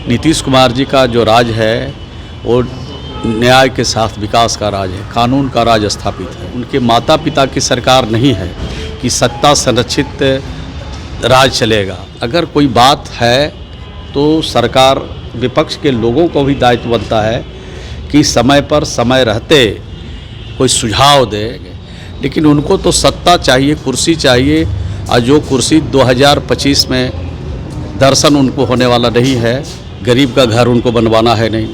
नीतीश कुमार जी का जो राज है वो न्याय के साथ विकास का राज है, कानून का राज स्थापित है। उनके माता पिता की सरकार नहीं है कि सत्ता संरक्षित राज चलेगा। अगर कोई बात है तो सरकार विपक्ष के लोगों को भी दायित्व बनता है कि समय पर समय रहते कोई सुझाव दे, लेकिन उनको तो सत्ता चाहिए, कुर्सी चाहिए, और जो कुर्सी 2025 में दर्शन उनको होने वाला नहीं है। गरीब का घर उनको बनवाना है नहीं,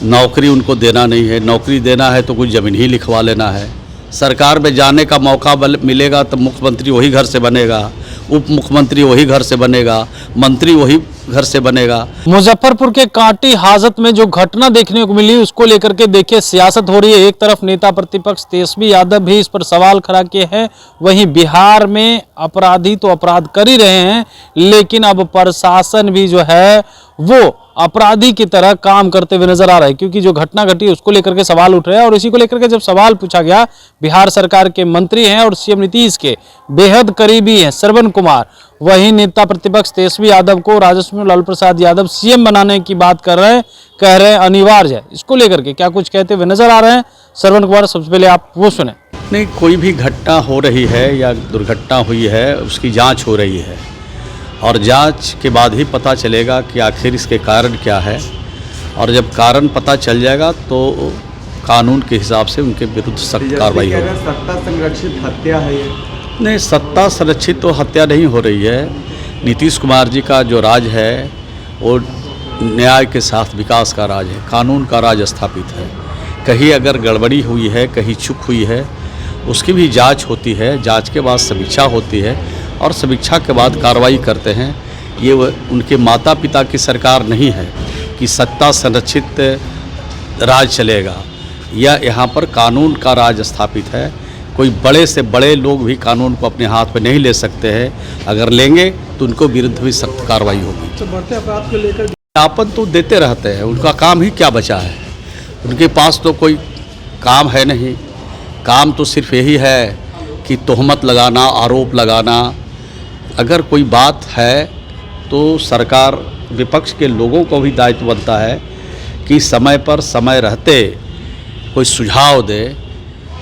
नौकरी उनको देना नहीं है। नौकरी देना है तो कुछ ज़मीन ही लिखवा लेना है। सरकार में जाने का मौका मिलेगा तो मुख्यमंत्री वही घर से बनेगा, उप मुख्यमंत्री वही घर से बनेगा, मंत्री वही घर से बनेगा। मुजफ्फरपुर के कांटी हाजत में जो घटना देखने को मिली उसको लेकर के देखिए सियासत हो रही है। एक तरफ नेता प्रतिपक्ष तेजस्वी यादव भी इस पर सवाल खड़ा किए हैं, वहीं बिहार में अपराधी तो अपराध कर ही रहे हैं, लेकिन अब प्रशासन भी जो है वो अपराधी की तरह काम करते हुए नजर आ रहा है, क्योंकि जो घटना घटी उसको लेकर के सवाल उठ रहे हैं। और इसी को लेकर के जब सवाल पूछा गया, बिहार सरकार के मंत्री हैं और सीएम नीतीश के बेहद करीबी हैं श्रवण कुमार, वही नेता प्रतिपक्ष तेजस्वी यादव को राजस्व लालू प्रसाद यादव सीएम बनाने की बात कर रहे हैं, कह रहे हैं अनिवार्य है। इसको लेकर के क्या कुछ कहते हुए नजर आ रहे हैं श्रवण कुमार, सबसे पहले आप वो सुने। नहीं, कोई भी घटना हो रही है या दुर्घटना हुई है उसकी जांच हो रही है, और जांच के बाद ही पता चलेगा कि आखिर इसके कारण क्या है। और जब कारण पता चल जाएगा तो कानून के हिसाब से उनके विरुद्ध सख्त कार्रवाई होगी। सत्ता संरक्षित हत्या है ये? नहीं, सत्ता संरक्षित तो हत्या नहीं हो रही है। नीतीश कुमार जी का जो राज है वो न्याय के साथ विकास का राज है, कानून का राज स्थापित है। कहीं अगर गड़बड़ी हुई है, कहीं चूक हुई है, उसकी भी जांच होती है। जांच के बाद समीक्षा होती है और समीक्षा के बाद कार्रवाई करते हैं। ये उनके माता पिता की सरकार नहीं है कि सत्ता संरक्षित राज चलेगा, या यहाँ पर कानून का राज स्थापित है। कोई बड़े से बड़े लोग भी कानून को अपने हाथ में नहीं ले सकते हैं, अगर लेंगे तो उनको विरुद्ध भी सख्त कार्रवाई होगी। तो बढ़ते अपराध को लेकर ज्ञापन तो देते रहते हैं, उनका काम ही क्या बचा है? उनके पास तो कोई काम है नहीं। काम तो सिर्फ यही है कि तोहमत लगाना, आरोप लगाना। अगर कोई बात है तो सरकार विपक्ष के लोगों को भी दायित्व बनता है कि समय पर समय रहते कोई सुझाव दे,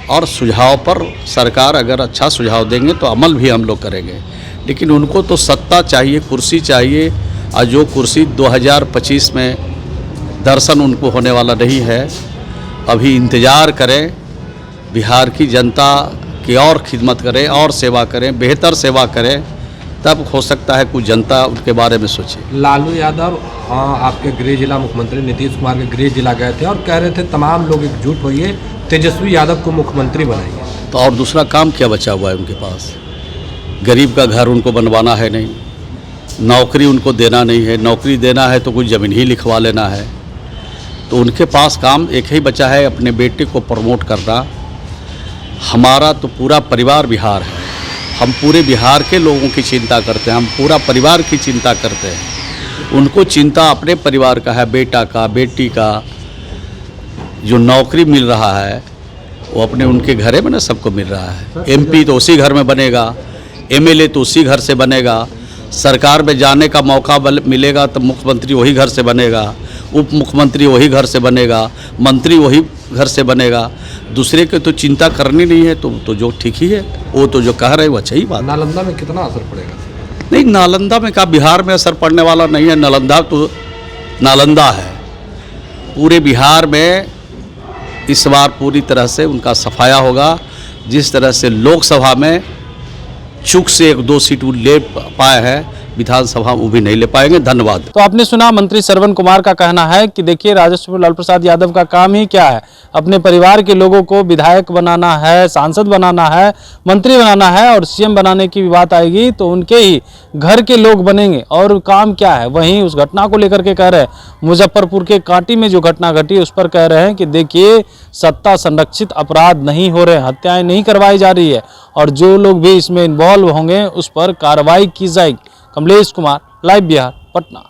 और सुझाव पर सरकार अगर अच्छा सुझाव देंगे तो अमल भी हम लोग करेंगे। लेकिन उनको तो सत्ता चाहिए, कुर्सी चाहिए, और जो कुर्सी 2025 में दर्शन उनको होने वाला नहीं है। अभी इंतज़ार करें, बिहार की जनता की और खिदमत करें और सेवा करें, बेहतर सेवा करें, तब हो सकता है कुछ जनता उनके बारे में सोचे। लालू यादव आपके गृह जिला मुख्यमंत्री नीतीश कुमार के गृह जिला गए थे और कह रहे थे तमाम लोग एकजुट होइए, तेजस्वी यादव को मुख्यमंत्री बनाइए। तो और दूसरा काम क्या बचा हुआ है उनके पास? गरीब का घर उनको बनवाना है नहीं, नौकरी उनको देना नहीं है। नौकरी देना है तो कुछ ज़मीन ही लिखवा लेना है। तो उनके पास काम एक ही बचा है, अपने बेटे को प्रमोट करना। हमारा तो पूरा परिवार बिहार है, हम पूरे बिहार के लोगों की चिंता करते हैं, हम पूरा परिवार की चिंता करते हैं। उनको चिंता अपने परिवार का है, बेटा का, बेटी का। जो नौकरी मिल रहा है वो अपने उनके घरे में ना सबको मिल रहा है। एमपी तो उसी घर में बनेगा, एमएलए तो उसी घर से बनेगा। सरकार में जाने का मौका मिलेगा तो मुख्यमंत्री वही घर से बनेगा, उप मुख्यमंत्री वही घर से बनेगा, मंत्री वही घर से बनेगा। दूसरे के तो चिंता करनी नहीं है, तो जो ठीक ही है, वो तो जो कह रहे हैं वो अच्छा ही बात। नालंदा में कितना असर पड़ेगा? नहीं, नालंदा में क्या बिहार में असर पड़ने वाला नहीं है। नालंदा तो नालंदा है। पूरे बिहार में इस बार पूरी तरह से उनका सफाया होगा। जिस तरह से लोकसभा में चूक से 1-2 सीट ले पाए हैं, विधानसभा वो भी नहीं ले पाएंगे। धन्यवाद। तो आपने सुना मंत्री श्रवण कुमार का कहना है कि देखिए राजस्व लालू प्रसाद यादव का काम ही क्या है, अपने परिवार के लोगों को विधायक बनाना है, सांसद बनाना है, मंत्री बनाना है, और सीएम बनाने की बात आएगी तो उनके ही घर के लोग बनेंगे। और काम क्या है? वहीं उस घटना को लेकर के कह रहे हैं, मुजफ्फरपुर के कांटी में जो घटना घटी उस पर कह रहे हैं कि देखिए सत्ता संरक्षित अपराध नहीं हो रहे, हत्याएं नहीं करवाई जा रही है, और जो लोग भी इसमें इन्वॉल्व होंगे उस पर कार्रवाई की जाएगी। कमलेश कुमार, लाइव बिहार, पटना।